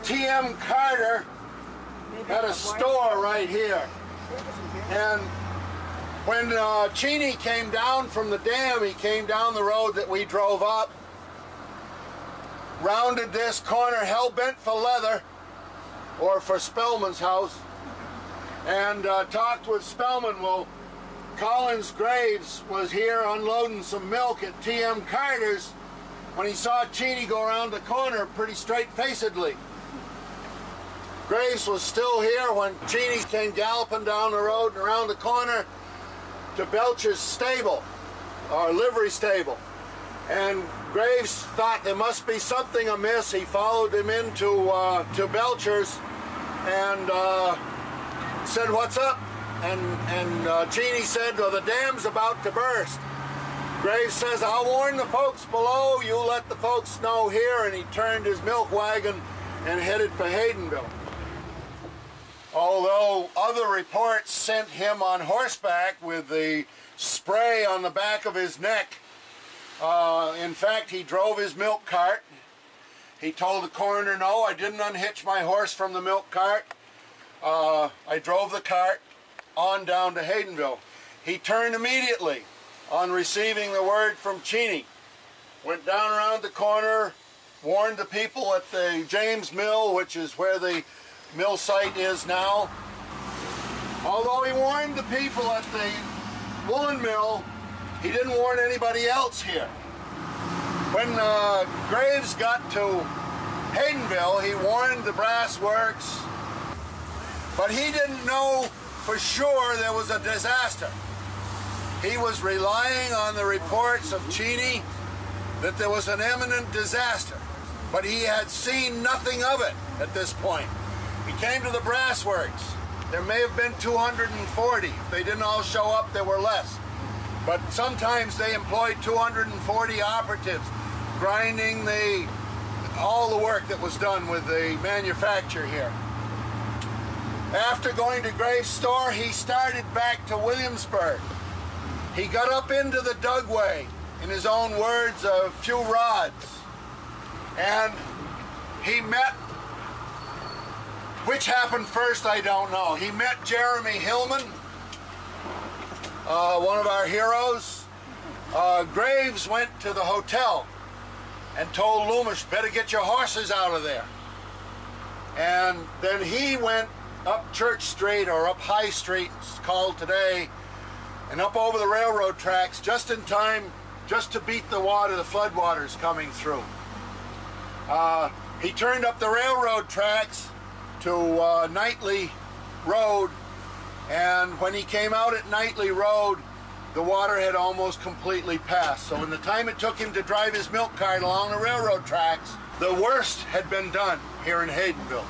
T.M. Carter had a store right here. And when Cheney came down from the dam, he came down the road that we drove up, rounded this corner, hell-bent for leather, or for Spellman's house, and talked with Spellman. Well, Collins Graves was here unloading some milk at T.M. Carter's when he saw Cheney go around the corner pretty straight-facedly. Graves was still here when Cheney came galloping down the road and around the corner to Belcher's stable, or livery stable. And Graves thought there must be something amiss. He followed him into to Belcher's and said, "What's up?" And Cheney said, "Well, the dam's about to burst." Graves says, "I'll warn the folks below, you let the folks know here," and he turned his milk wagon and headed for Haydenville. Although other reports sent him on horseback with the spray on the back of his neck, in fact, he drove his milk cart. He told the coroner, "No, I didn't unhitch my horse from the milk cart. I drove the cart on down to Haydenville." He turned immediately on receiving the word from Cheney. Went down around the corner, warned the people at the James Mill, which is where the mill site is now. Although he warned the people at the woolen mill, he didn't warn anybody else here. When Graves got to Haydenville, he warned the brass works, but he didn't know for sure there was a disaster. He was relying on the reports of Cheney that there was an imminent disaster, but he had seen nothing of it at this point. He came to the brass works. There may have been 240. If they didn't all show up, there were less. But sometimes they employed 240 operatives, grinding all the work that was done with the manufacture here. After going to Graves' store, he started back to Williamsburg. He got up into the Dugway, in his own words, a few rods, and he met, which happened first, I don't know. He met Jeremy Hillman, one of our heroes. Graves went to the hotel and told Loomish, "Better get your horses out of there." And then he went up Church Street, or up High Street, it's called today, and up over the railroad tracks just in time just to beat the water, the floodwaters coming through. He turned up the railroad tracks to Knightley Road, and when he came out at Knightley Road, the water had almost completely passed. So in the time it took him to drive his milk cart along the railroad tracks, the worst had been done here in Haydenville.